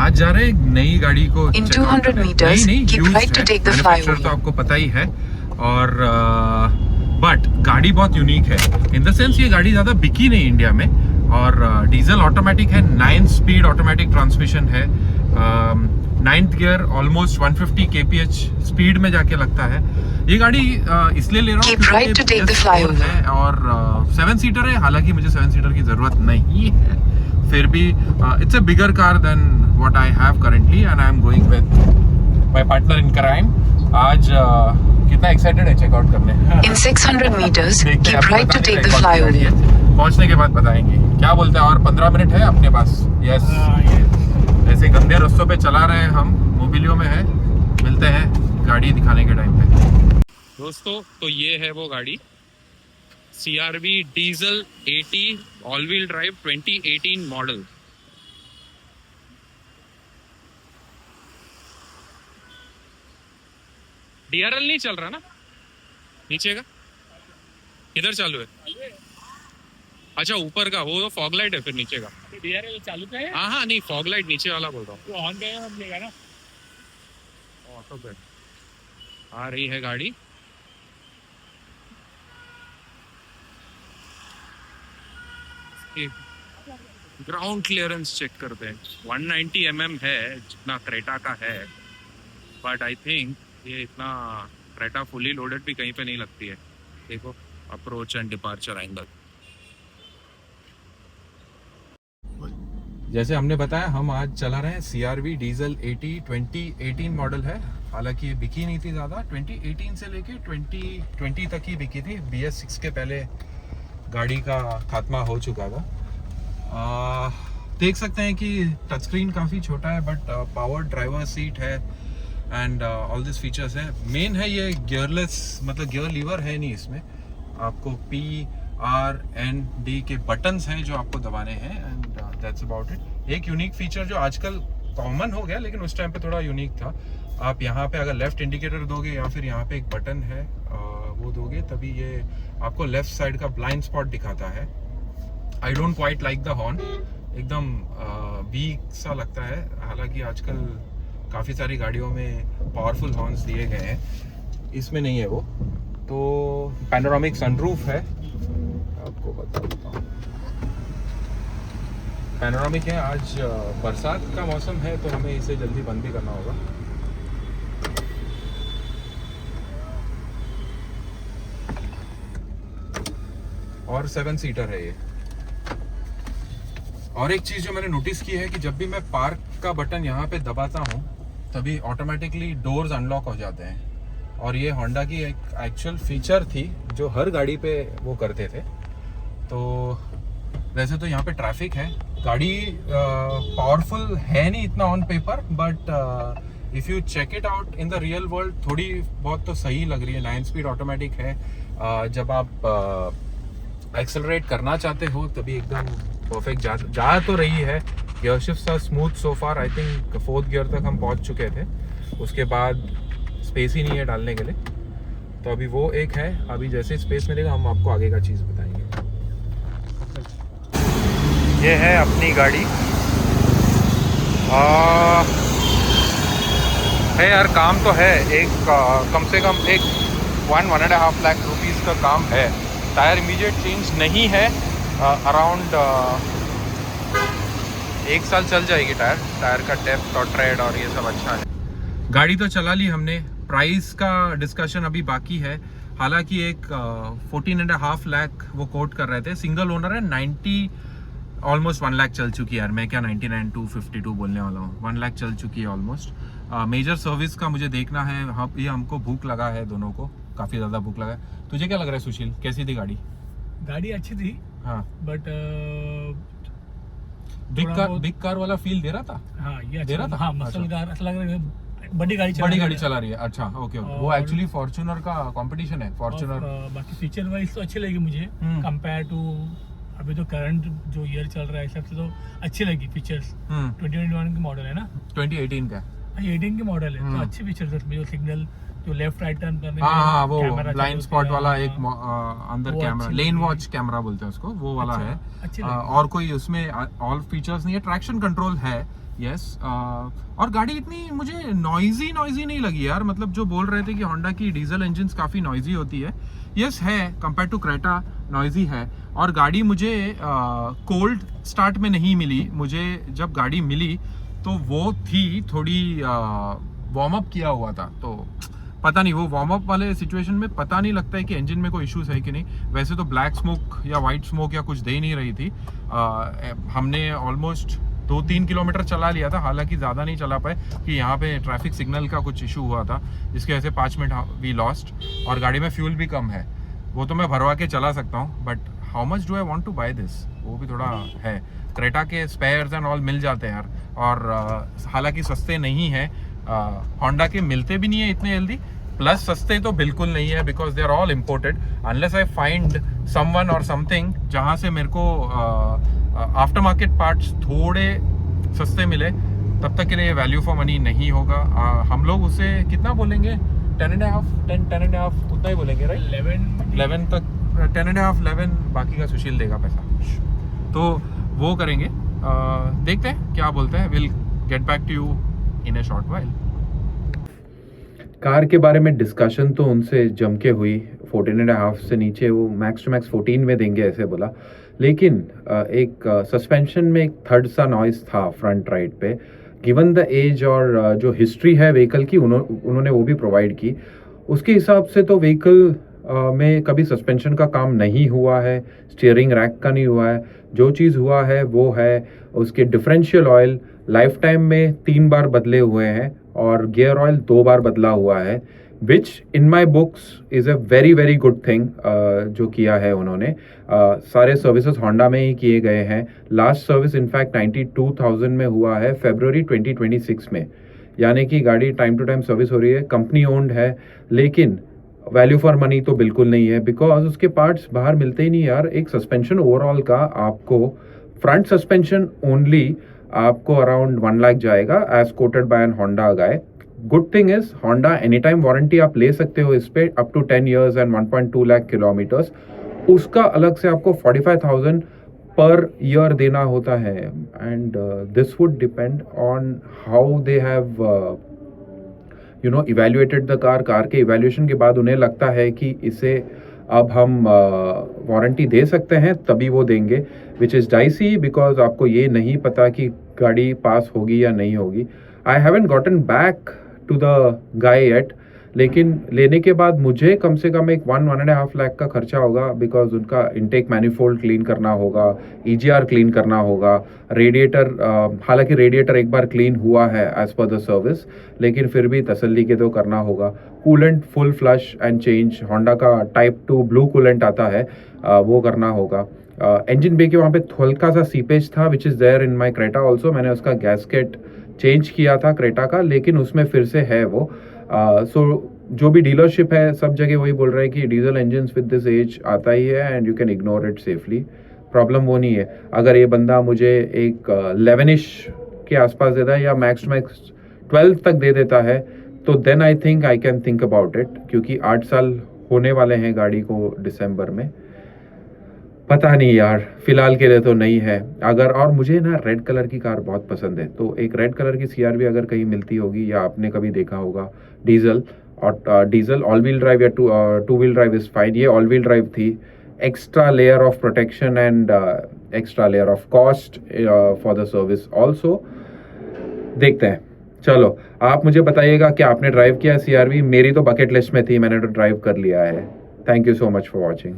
आज जा रहे हैं नई गाड़ी को In 200 meters, keep right to take the flyway. तो आपको पता ही है और बट गाड़ी बहुत यूनिक है इन द सेंस ये गाड़ी ज़्यादा बिकी नहीं इंडिया में और डीजल ऑटोमेटिक है 9 स्पीड ऑटोमेटिक ट्रांसमिशन है 9th gear almost 150 kph speed में जाके लगता है ये गाड़ी इसलिए ले रहा हूँ Keep right to take the flyover. और 7 सीटर है हालांकि मुझे 7 सीटर की ज़रूरत नहीं है फिर भी it's a bigger car than what I have currently and I am going with my partner in crime आज कितना एक्साइटेड है चेकआउट करने In 600 meters, keep right to take the flyover. पहुंचने के बाद बताएंगे क्या बोलते हैं और 15 मिनट है अपने पास यस ऐसे गंदे रास्तों पे चला रहे हैं हम मोबिलियो में है मिलते हैं गाड़ी दिखाने के टाइम पे दोस्तों तो ये है वो गाड़ी CRV diesel 80 all wheel drive 2018 model DRL नहीं चल रहा ना नीचे का किधर चालू है अच्छा ऊपर का वो तो फॉग लाइट है फिर नीचे का DRL चालू का है हाँ नहीं फॉग लाइट नीचे वाला बोल रहा हूँ वो ऑन गया अब लेगा ना ऑटो पे आ रही है गाड़ी ग्राउंड क्लियरेंस चेक करते हैं 190 mm है जितना क्रेटा का है बट आई थिंक ये इतना क्रेटा फुली लोडेड भी कहीं पे नहीं लगती है देखो अप्रोच एंड डिपार्चर एंगल जैसे हमने बताया हम आज चला रहे हैं CRV डीजल 80 2018 मॉडल है हालांकि ये बिकी नहीं थी ज़्यादा 2018 से लेके 2020 तक ही बिकी थी BS6 के पहले गाड़ी का खात्मा हो चुका था देख सकते हैं कि टच स्क्रीन काफ़ी छोटा है बट पावर ड्राइवर सीट है एंड ऑल दिस फीचर्स है मेन है ये गियरलेस मतलब गियर लीवर है नहीं इसमें आपको P R N D के बटन्स हैं जो आपको दबाने हैं एंड दैट्स अबाउट इट एक यूनिक फीचर जो आजकल कॉमन हो गया लेकिन उस टाइम पे थोड़ा यूनिक था आप यहाँ पे अगर लेफ्ट इंडिकेटर दोगे या फिर यहाँ पे एक बटन है वो दोगे तभी ये आपको लेफ्ट साइड का ब्लाइंड स्पॉट दिखाता है I don't quite like the horn एकदम वीक सा लगता है हालांकि आजकल काफ़ी सारी गाड़ियों में पावरफुल हॉर्न्स दिए गए हैं इसमें नहीं है वो तो पैनोरामिक सनरूफ है आपको बता देता हूँ पैनोरामिक है आज बरसात का मौसम है तो हमें इसे जल्दी बंद भी करना होगा और 7 सीटर है ये और एक चीज़ जो मैंने नोटिस की है कि जब भी मैं पार्क का बटन यहाँ पे दबाता हूँ तभी ऑटोमेटिकली डोर्स अनलॉक हो जाते हैं और ये होंडा की एक एक्चुअल फीचर थी जो हर गाड़ी पे वो करते थे तो वैसे तो यहाँ पे ट्रैफिक है गाड़ी पावरफुल है नहीं इतना on paper but if you check it out in the real world थोड़ी बहुत तो सही लग रही है 9 स्पीड ऑटोमेटिक है जब आप एक्सेलरेट करना चाहते हो तभी एकदम परफेक्ट जा तो रही है गियर शिफ्ट था smooth so far I think 4th gear तक हम पहुंच चुके थे उसके बाद स्पेस ही नहीं है डालने के लिए तो अभी वो एक है अभी जैसे स्पेस मिलेगा हम आपको आगे का चीज़ बताएंगे ये है अपनी गाड़ी है यार काम तो है एक कम से कम एक 1.5 लाख रुपीज़ का काम है टायर इमीडिएट चेंज नहीं है अराउंड 1 साल चल जाएगी टायर का डेप्थ और ट्रेड और ये सब अच्छा है गाड़ी तो चला ली हमने प्राइस का डिस्कशन अभी बाकी है हालांकि एक 14.5 लाख वो कोट कर रहे थे सिंगल ओनर है 90 ऑलमोस्ट 1 लाख चल चुकी है यार मैं क्या 99,252 बोलने वाला हूँ 1 लाख चल चुकी है ऑलमोस्ट मेजर सर्विस का मुझे देखना है ये हमको भूख लगा है दोनों को काफ़ी ज़्यादा भूख लगा है तुझे क्या लग रहा है सुशील कैसी थी गाड़ी अच्छी थी हाँ बट बिग कार वाला फील दे रहा था हाँ ये दे रहा था हाँ मसल कार ऐसा लग रहा है बड़ी गाड़ी चला रही है अच्छा ओके वो एक्चुअली फॉर्च्यूनर का कंपटीशन है फॉर्च्यूनर बाकी फीचर वाइज तो अच्छी लगी मुझे कंपेयर टू अभी तो करंट जो ईयर चल रहा है हिसाब से तो अच्छी लगी फीचर्स 2021 की मॉडल है ना 2018 का 18 की मॉडल है तो अच्छे फीचर्स है जो सिग्नल जो लेफ्ट राइट टर्न करने हाँ वो ब्लाइंड स्पॉट वाला एक अंदर कैमरा लेन वॉच कैमरा बोलते हैं उसको वो वाला है और कोई उसमें ऑल फीचर्स नहीं है ट्रैक्शन कंट्रोल है यस और गाड़ी इतनी मुझे नॉइजी नहीं लगी यार, मतलब जो बोल रहे थे कि होंडा की डीजल इंजन्स काफ़ी नॉइजी होती है, यस है, कंपेयर टू क्रेटा नॉइजी है। और गाड़ी मुझे कोल्ड स्टार्ट में नहीं मिली, मुझे जब गाड़ी मिली तो वो थी थोड़ी वार्म अप किया हुआ था, तो पता नहीं वो वार्म अप वाले सिचुएशन में पता नहीं लगता है कि इंजन में कोई इश्यूज है कि नहीं। वैसे तो ब्लैक स्मोक या वाइट स्मोक या कुछ दे ही नहीं रही थी। हमने ऑलमोस्ट 2-3 किलोमीटर चला लिया था, हालांकि ज़्यादा नहीं चला पाए कि यहाँ पे ट्रैफिक सिग्नल का कुछ इशू हुआ था, जिसकी वजह से 5 मिनट वी लॉस्ट। और गाड़ी में फ्यूल भी कम है, वो तो मैं भरवा के चला सकता हूँ, but how much do I want to buy this, वो भी थोड़ा है। क्रेटा के स्पेयर्स एंड ऑल मिल जाते हैं यार, और हालांकि सस्ते नहीं हैं, होंडा के मिलते भी नहीं है इतने जल्दी, प्लस सस्ते तो बिल्कुल नहीं है because they are all imported. Unless I find someone और समथिंग जहाँ से मेरे को आफ्टर मार्केट पार्ट्स थोड़े सस्ते मिले, तब तक के लिए वैल्यू फॉर मनी नहीं होगा। हम लोग उसे कितना बोलेंगे, 10.5 उतना ही बोलेंगे, राइट? 11 तक, 10.5 11, बाकी का सुशील देगा पैसा, तो वो करेंगे। देखते हैं क्या बोलते हैं। Will get back to you in a short while. Car के बारे में डिस्कशन तो उनसे जम के हुई, 14.5 से नीचे वो मैक्स टू मैक्स 14 में देंगे ऐसे बोला, लेकिन एक सस्पेंशन में एक थर्ड सा नॉइस था फ्रंट राइट पे, गिवन द एज और जो हिस्ट्री है व्हीकल की, उन्होंने वो भी प्रोवाइड की। उसके हिसाब से तो व्हीकल में कभी सस्पेंशन का काम नहीं हुआ है, स्टीयरिंग रैक का नहीं हुआ है। जो चीज़ हुआ है वो है उसके डिफरेंशियल ऑयल लाइफ टाइम में 3 बार बदले हुए हैं और गियर ऑयल 2 बार बदला हुआ है, which in my books is a very very good thing जो किया है उन्होंने। सारे सर्विसेज होंडा में ही किए गए हैं। लास्ट सर्विस इनफैक्ट 92,000 में हुआ है, फरवरी 2026 में, यानी कि गाड़ी टाइम टू टाइम सर्विस हो रही है, कंपनी ओन्ड है, लेकिन वैल्यू फॉर मनी तो बिल्कुल नहीं है बिकॉज उसके पार्ट्स बाहर मिलते ही नहीं यार। एक सस्पेंशन ओवरऑल का आपको, फ्रंट सस्पेंशन ओनली आपको अराउंड 1 लाख जाएगा as quoted by an Honda guy. Good thing is Honda any time warranty आप ले सकते हो इस पे up to 10 years and 1.2 lakh kilometers. उसका अलग से आपको 45,000 पर ईयर देना होता है, and this would depend on how they have evaluated the car के इवेल्युएशन के बाद उन्हें लगता है कि इसे अब हम वारंटी दे सकते हैं, तभी वो देंगे, विच इज़ डाइसी बिकॉज आपको ये नहीं पता कि गाड़ी पास होगी या नहीं होगी। I haven't gotten back to the guy yet, लेकिन लेने के बाद मुझे कम से कम एक 1.5 लाख का खर्चा होगा बिकॉज उनका इनटेक मैनिफोल्ड क्लीन करना होगा, EGR क्लीन करना होगा, रेडिएटर, हालांकि रेडिएटर एक बार क्लीन हुआ है एज पर द सर्विस, लेकिन फिर भी तसल्ली के तो करना होगा। Coolant full flush and change, Honda का टाइप 2 ब्लू कूलेंट आता है, वो करना होगा। इंजन बे के वहाँ पे हल्का सा सीपेज था which is there in my Creta also. मैंने उसका गैसकेट चेंज किया था क्रेटा का, लेकिन उसमें फिर से है वो। सो जो भी डीलरशिप है सब जगह वही बोल रहे हैं कि diesel engine with this age आता ही है and you can ignore it safely. Problem वो नहीं है। अगर ये बंदा मुझे एक 11ish के आसपास देता है या मैक्स टू मैक्स 12 तक दे देता है, तो then I think I can think about it, क्योंकि 8 साल होने वाले हैं गाड़ी को दिसंबर में। पता नहीं यार, फिलहाल के लिए तो नहीं है। अगर, और मुझे ना रेड कलर की कार बहुत पसंद है, तो एक रेड कलर की CR-V अगर कहीं मिलती होगी या आपने कभी देखा होगा डीजल, और डीजल ऑल व्हील ड्राइव या two wheel drive is fine. ये ऑल व्हील ड्राइव थी, extra layer of protection and extra layer of cost for the service also. देखते हैं, चलो आप मुझे बताइएगा कि आपने ड्राइव किया CR-V। मेरी तो बकेट लिस्ट में थी, मैंने तो ड्राइव कर लिया है। Thank you so much for watching.